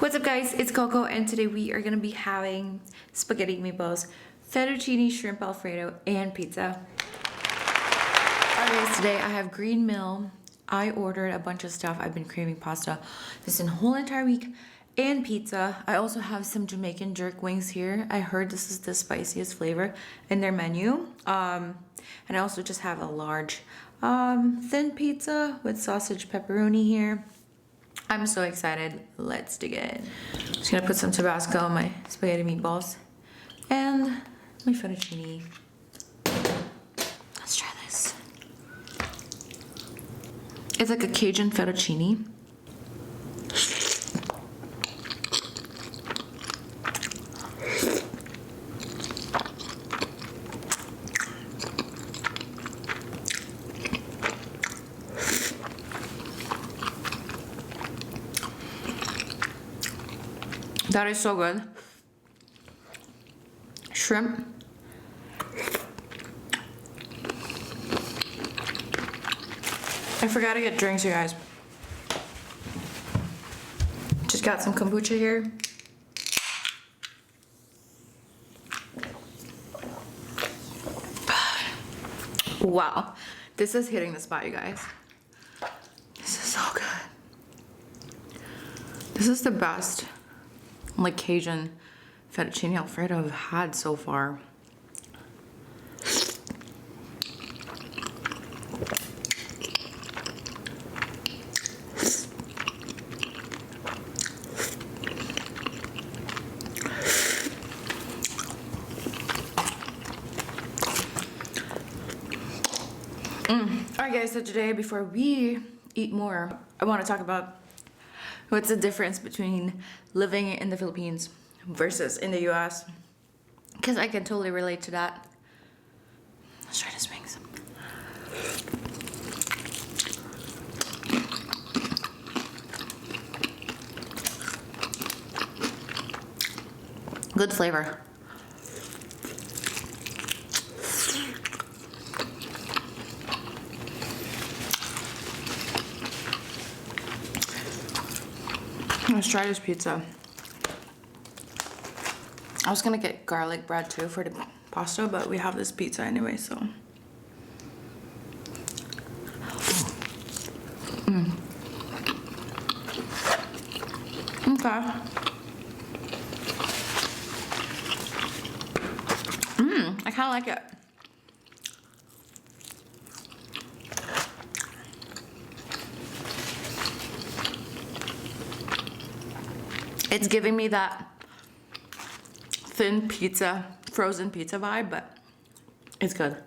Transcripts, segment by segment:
What's up guys, it's Coco and today we are gonna be having spaghetti meatballs, fettuccine shrimp alfredo, and pizza. Alright guys, today I have green meal. I ordered a bunch of stuff. I've been craving pasta this whole entire week and pizza. I also have some Jamaican jerk wings here. I heard this is the spiciest flavor in their menu. And I also just have a large thin pizza with sausage pepperoni here. I'm so excited. Let's dig in. Just gonna put some Tabasco on my spaghetti meatballs and my fettuccine. Let's try this. It's like a Cajun fettuccine. That is so good. Shrimp. I forgot to get drinks, you guys. Just got some kombucha here. Wow. This is hitting the spot, you guys. This is so good. This is the best like Cajun fettuccine Alfredo I've had so far. Alright guys, so today before we eat more, I want to talk about what's the difference between living in the Philippines versus in the US, because I can totally relate to that. Let's try this wings. Good flavor. Let's try this pizza. I was gonna get garlic bread too for the pasta, but we have this pizza anyway, so. Okay. I kinda like it. It's giving me that thin pizza, frozen pizza vibe, but it's good.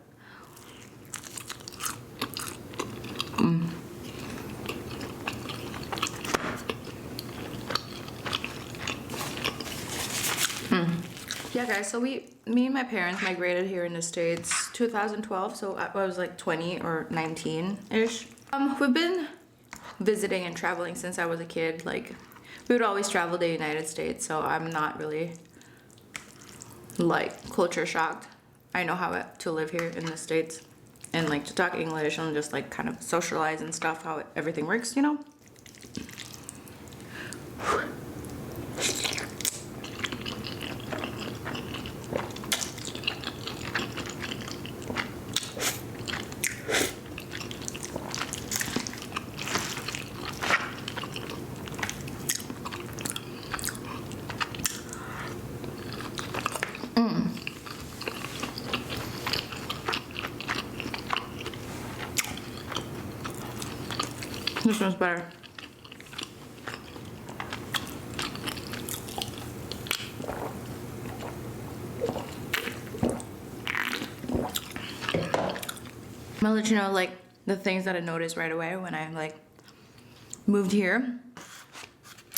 Yeah guys, so me and my parents migrated here in the States 2012, so I was like 20 or 19-ish. We've been visiting and traveling since I was a kid. Like, we would always travel to the United States, so I'm not really like culture shocked. I know how to live here in the States and like to talk English and just like kind of socialize and stuff, how everything works, you know? This one's better. I'm gonna let you know like the things that I noticed right away when I like moved here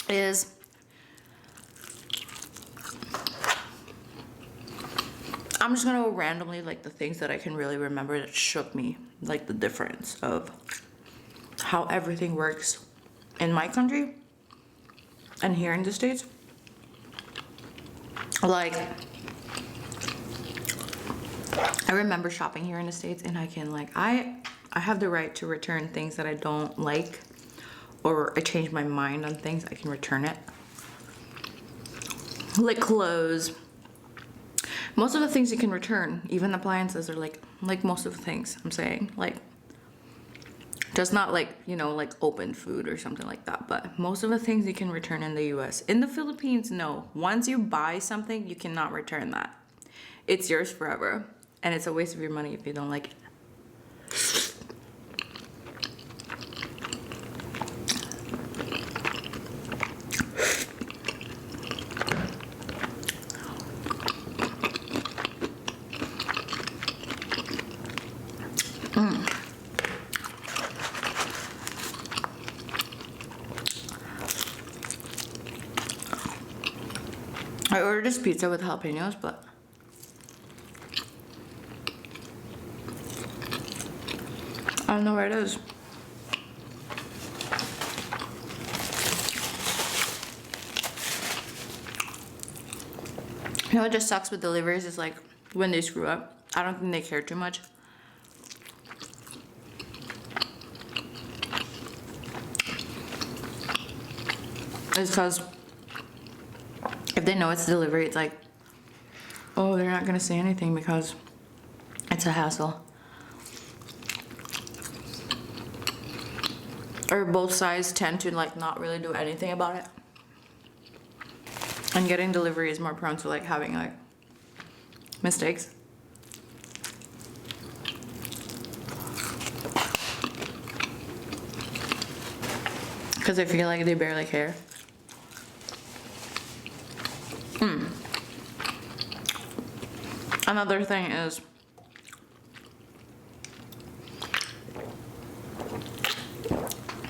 is I'm just gonna go randomly like the things that I can really remember that shook me, like the difference of how everything works in my country and here in the States. Like, I remember shopping here in the States and I can like, I have the right to return things that I don't like, or I change my mind on things, I can return it. like clothes. Most of the things you can return, even appliances are like most of the things I'm saying, like just not like, you know, like open food or something like that, but most of the things you can return in the US. In the Philippines, no. Once you buy something, you cannot return that. It's yours forever, and it's a waste of your money if you don't like it. I ordered this pizza with jalapenos, but I don't know where it is. You know what just sucks with deliveries is like when they screw up. I don't think they care too much. It's because if they know it's delivery, it's like, oh, they're not gonna say anything because it's a hassle. Or both sides tend to like not really do anything about it. And getting delivery is more prone to like having like mistakes. Because I feel like they barely care. Another thing is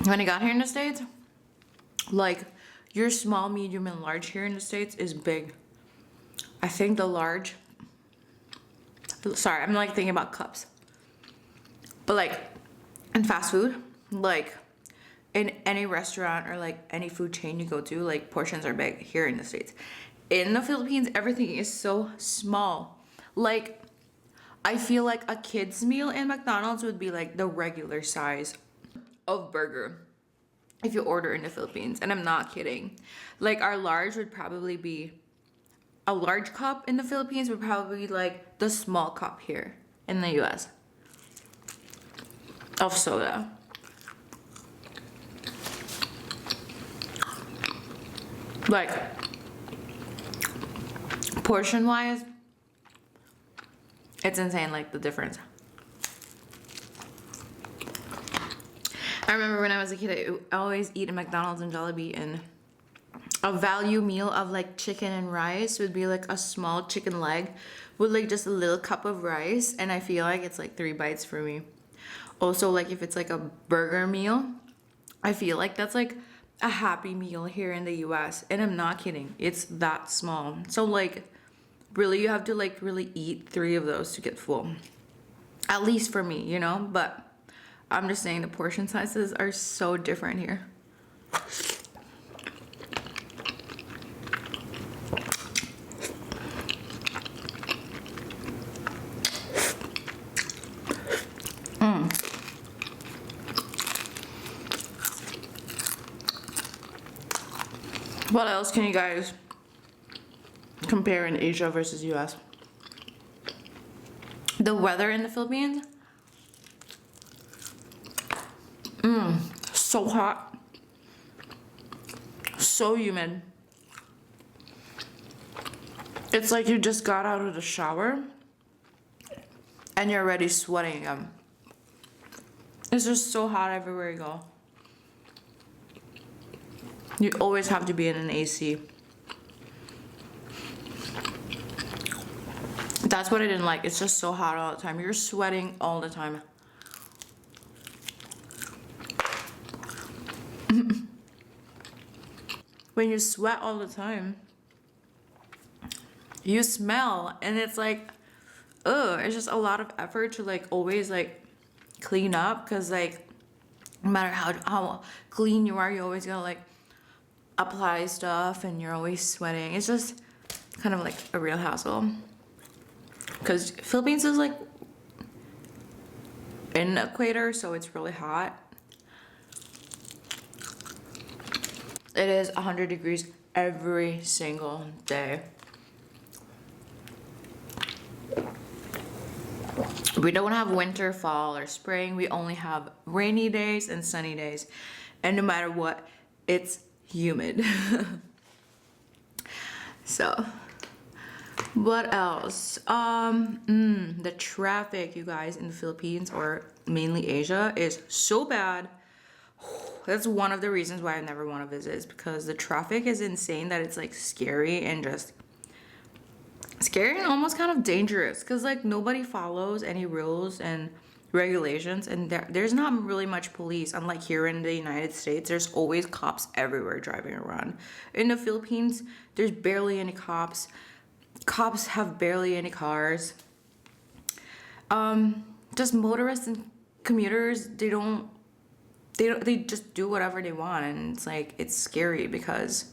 when I got here in the States, like your small, medium, and large here in the States is big. I think the large, sorry, I'm like thinking about cups. But like in fast food, like in any restaurant or like any food chain you go to, like portions are big here in the States. In the Philippines, everything is so small. Like, I feel like a kid's meal in McDonald's would be like the regular size of burger if you order in the Philippines. And I'm not kidding. Like, our large would probably be, a large cup in the Philippines would probably be like the small cup here in the US of soda. Like, portion wise, it's insane, like the difference. I remember when I was a kid, I always eat a McDonald's and Jollibee, and a value meal of like chicken and rice would be like a small chicken leg with like just a little cup of rice, and I feel like it's like 3 bites for me. Also, like if it's like a burger meal, I feel like that's like a Happy Meal here in the US, and I'm not kidding, it's that small. So like really you have to like really eat 3 of those to get full, at least for me, you know. But I'm just saying the portion sizes are so different here. What else can you guys compare in Asia versus US? The weather in the Philippines, so hot, so humid. It's like you just got out of the shower and you're already sweating again. It's just so hot everywhere you go. You always have to be in an AC. That's what I didn't like. It's just so hot all the time. You're sweating all the time. When you sweat all the time, you smell, and it's like, ugh, it's just a lot of effort to like always like clean up, because like no matter how clean you are, you always gotta like apply stuff and you're always sweating. It's just kind of like a real hassle, because Philippines is like in the equator, so it's really hot. It is 100 degrees every single day. We don't have winter, fall, or spring. We only have rainy days and sunny days. And no matter what, it's humid. So, what else? The traffic, you guys, in the Philippines or mainly Asia is so bad. That's one of the reasons why I never want to visit, is because the traffic is insane, that it's like scary and just scary and almost kind of dangerous, because like nobody follows any rules and regulations, and there's not really much police. Unlike here in the United States, there's always cops everywhere driving around. In the Philippines, there's barely any cops. Cops have barely any cars. Just motorists and commuters, they just do whatever they want, and it's like, it's scary because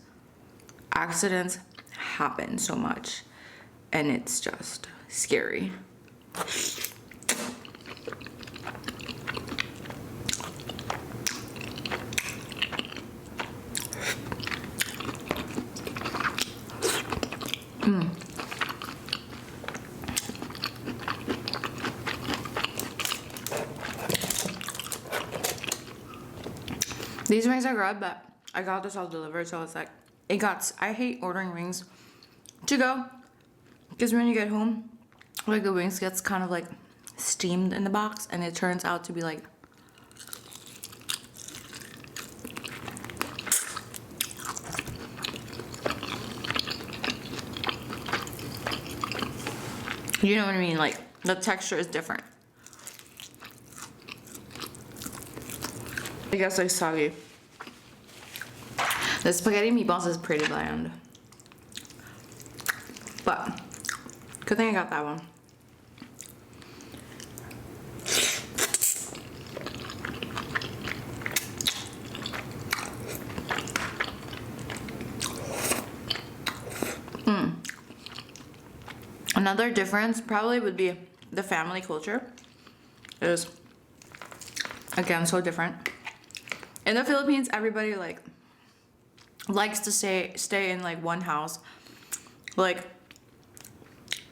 accidents happen so much, and it's just scary. These wings are good, but I got this all delivered, so it's like, I hate ordering wings to go, because when you get home, like the wings gets kind of like steamed in the box, and it turns out to be like, you know what I mean? Like the texture is different. I guess like soggy. The spaghetti meatballs is pretty bland, but good thing I got that one. Another difference probably would be the family culture. It is again so different. In the Philippines, everybody like likes to stay in like one house. Like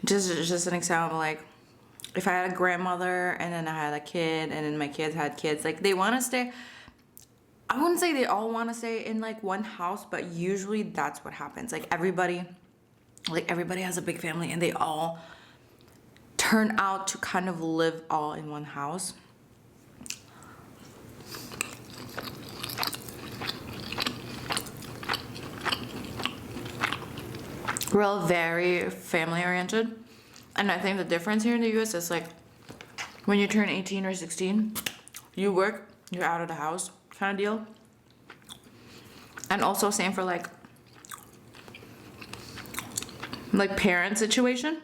just an example, like if I had a grandmother and then I had a kid and then my kids had kids, like they want to stay, I wouldn't say they all want to stay in like one house, but usually that's what happens. Like everybody has a big family and they all turn out to kind of live all in one house. We're all very family oriented, and I think the difference here in the US is like when you turn 18 or 16, you work, you're out of the house kind of deal. And also same for like parent situation.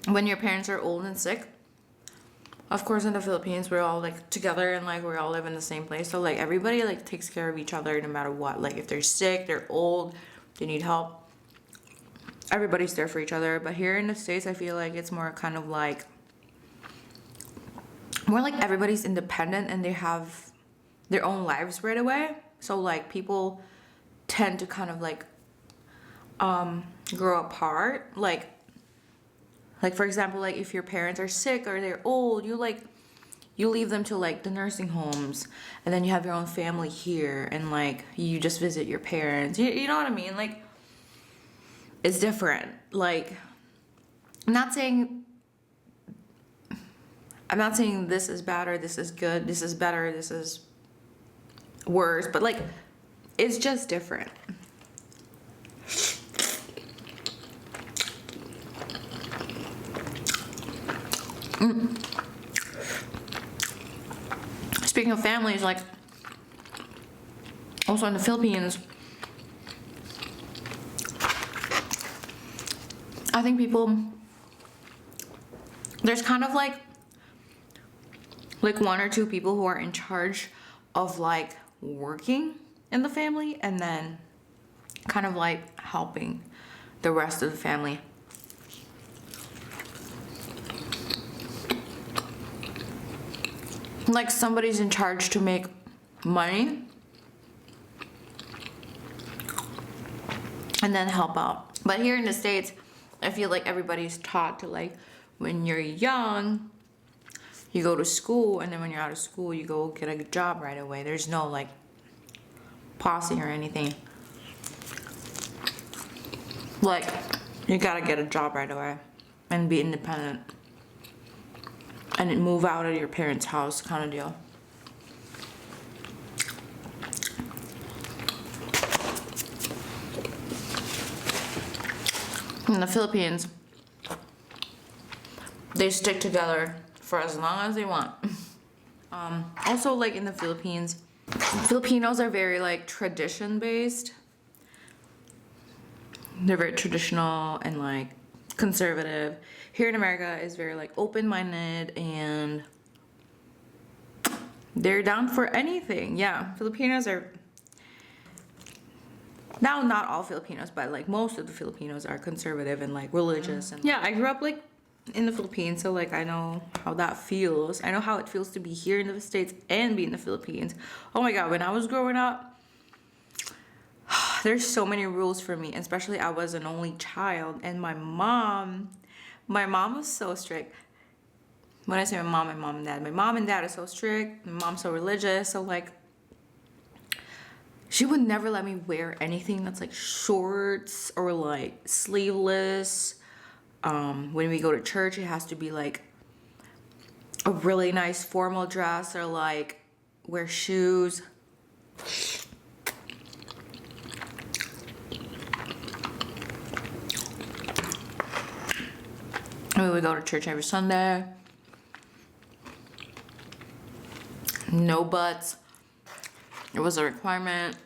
When your parents are old and sick, of course in the Philippines we're all like together and like we all live in the same place, so like everybody like takes care of each other no matter what. Like if they're sick, they're old, they need help, everybody's there for each other. But here in the States, I feel like it's more kind of like everybody's independent and they have their own lives right away. So like people tend to kind of like grow apart. Like for example, like if your parents are sick or they're old, you leave them to like the nursing homes, and then you have your own family here, and like you just visit your parents. You know what I mean? Like it's different. Like I'm not saying this is bad or this is good, this is better, this is worse, but like it's just different. Speaking of families, like also in the Philippines, I think there's kind of like one or two people who are in charge of like working in the family and then kind of like helping the rest of the family. Like somebody's in charge to make money and then help out. But here in the States, I feel like everybody's taught to like, when you're young, you go to school, and then when you're out of school, you go get a job right away. There's no like pausing or anything. Like, you gotta get a job right away and be independent and then move out of your parents' house kind of deal. In the Philippines, they stick together for as long as they want. Also, like in the Philippines, Filipinos are very like tradition based. They're very traditional and like conservative. Here in America is very like open-minded, and they're down for anything. Yeah, Filipinos are, now not all Filipinos, but like most of the Filipinos are conservative and like religious. And yeah, I grew up like in the Philippines, so like I know how that feels. I know how it feels to be here in the States and be in the Philippines. Oh my god, when I was growing up, there's so many rules for me, especially I was an only child, and my mom was so strict. When I say my mom and dad, my mom and dad are so strict, my mom's so religious, so like she would never let me wear anything that's like shorts or like sleeveless. When we go to church, it has to be like a really nice formal dress, or like wear shoes. We would go to church every Sunday. No buts. It was a requirement.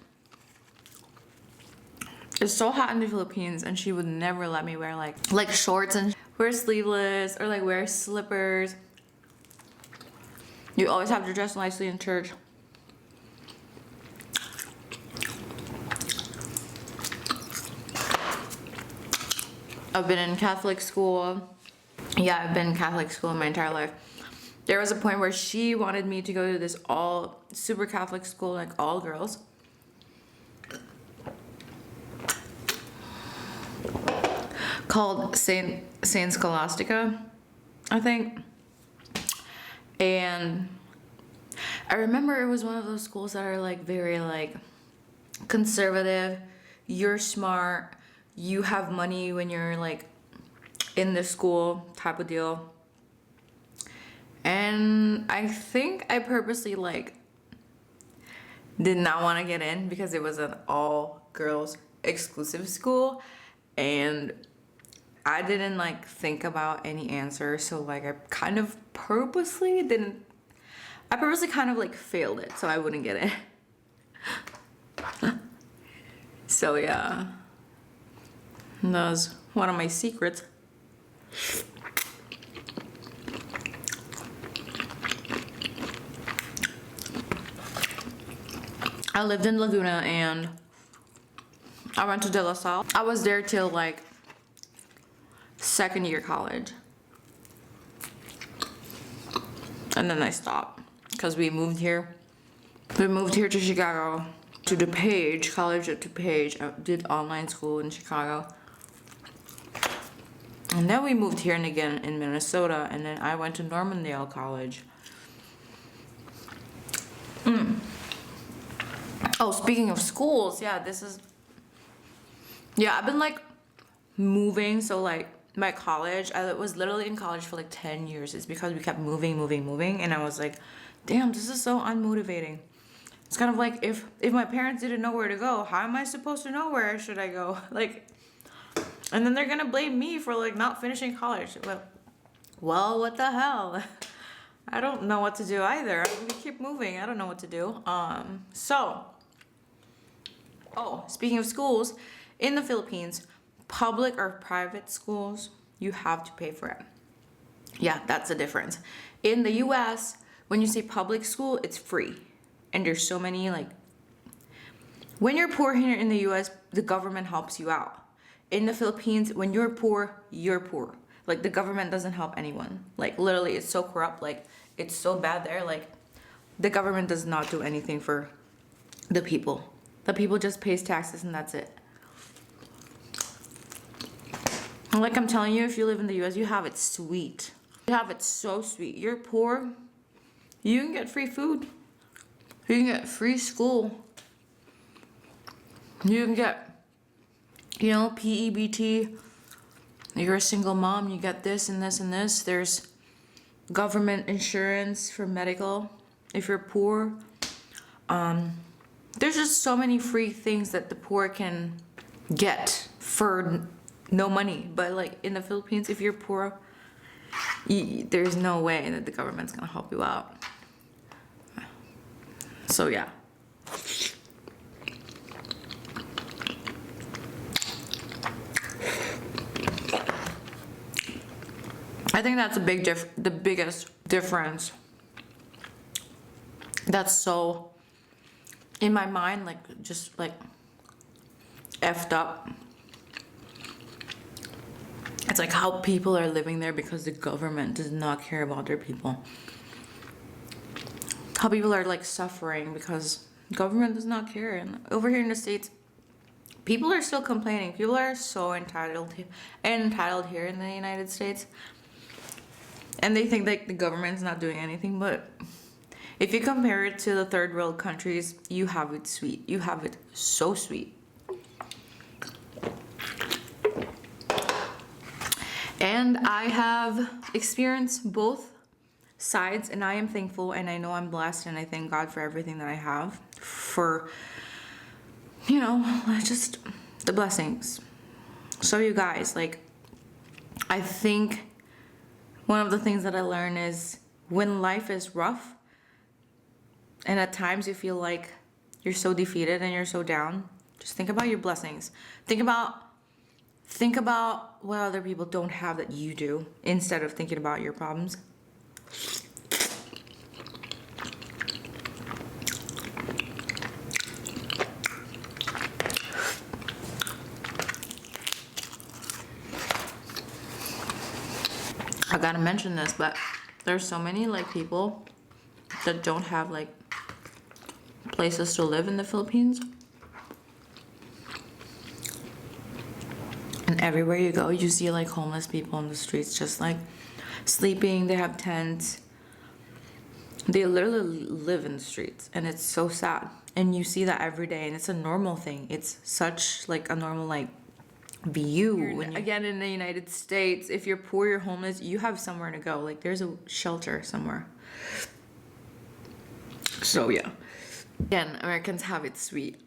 It's so hot in the Philippines, and she would never let me wear like shorts and wear sleeveless or like wear slippers. You always have to dress nicely in church. I've been in Catholic school. Yeah, I've been in Catholic school my entire life. There was a point where she wanted me to go to this all super Catholic school, like all girls. Called Saint Scholastica, I think. And I remember it was one of those schools that are like very like conservative. You're smart. You have money when you're like in the school type of deal. And I think I purposely like did not want to get in because it was an all girls exclusive school, and I didn't like think about any answer, so like I purposely kind of like failed it so I wouldn't get it. So yeah, that was one of my secrets. I lived in Laguna, and I went to De La Salle. I was there till like second year college, and then I stopped because we moved here. We moved here to Chicago, to DuPage, College at DuPage. I did online school in Chicago. And then we moved here and again in Minnesota, and then I went to Normandale College. Oh, speaking of schools, yeah, I've been like moving, so like my college, I was literally in college for like 10 years. It's because we kept moving, and I was like, damn, this is so unmotivating. It's kind of like if my parents didn't know where to go, how am I supposed to know where should I go? Like, and then they're gonna blame me for like not finishing college. Well, what the hell? I don't know what to do either. We keep moving. I don't know what to do. Speaking of schools, in the Philippines, public or private schools, you have to pay for it. Yeah, that's the difference. In the US, when you say public school, it's free. And there's so many like, when you're poor here in the US, the government helps you out. In the Philippines, when you're poor, you're poor. Like the government doesn't help anyone. Like literally, it's so corrupt. Like it's so bad there. Like the government does not do anything for the people. The people just pays taxes and that's it. Like I'm telling you, if you live in the US, you have it sweet. You have it so sweet. You're poor, you can get free food. You can get free school. You can get, you know, PEBT. You're a single mom, you get this and this and this. There's government insurance for medical if you're poor. There's just so many free things that the poor can get for no money. But like in the Philippines, if you're poor, there's no way that the government's gonna help you out. So yeah. I think that's the biggest difference. That's so, in my mind, like just like effed up. It's like how people are living there because the government does not care about their people. How people are like suffering because government does not care. And over here in the States, people are still complaining. People are so entitled here in the United States. And they think like the government's not doing anything, but if you compare it to the third world countries, you have it sweet. You have it so sweet. And I have experienced both sides, and I am thankful, and I know I'm blessed, and I thank God for everything that I have, for, you know, just the blessings. So you guys, like, I think one of the things that I learned is when life is rough and at times you feel like you're so defeated and you're so down, just think about your blessings. Think about what other people don't have that you do instead of thinking about your problems. I gotta mention this, but there's so many like people that don't have like places to live in the Philippines. And everywhere you go, you see like homeless people on the streets just like sleeping. They have tents. They literally live in the streets, and it's so sad. And you see that every day, and it's a normal thing. It's such like a normal like view. Again, in the United States, if you're poor, you're homeless, you have somewhere to go. Like there's a shelter somewhere. So yeah. Again, Americans have it sweet.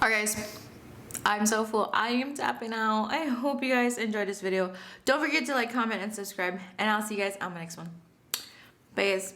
Alright guys, I'm so full. I am tapping out. I hope you guys enjoyed this video. Don't forget to like, comment, and subscribe. And I'll see you guys on my next one. Bye guys.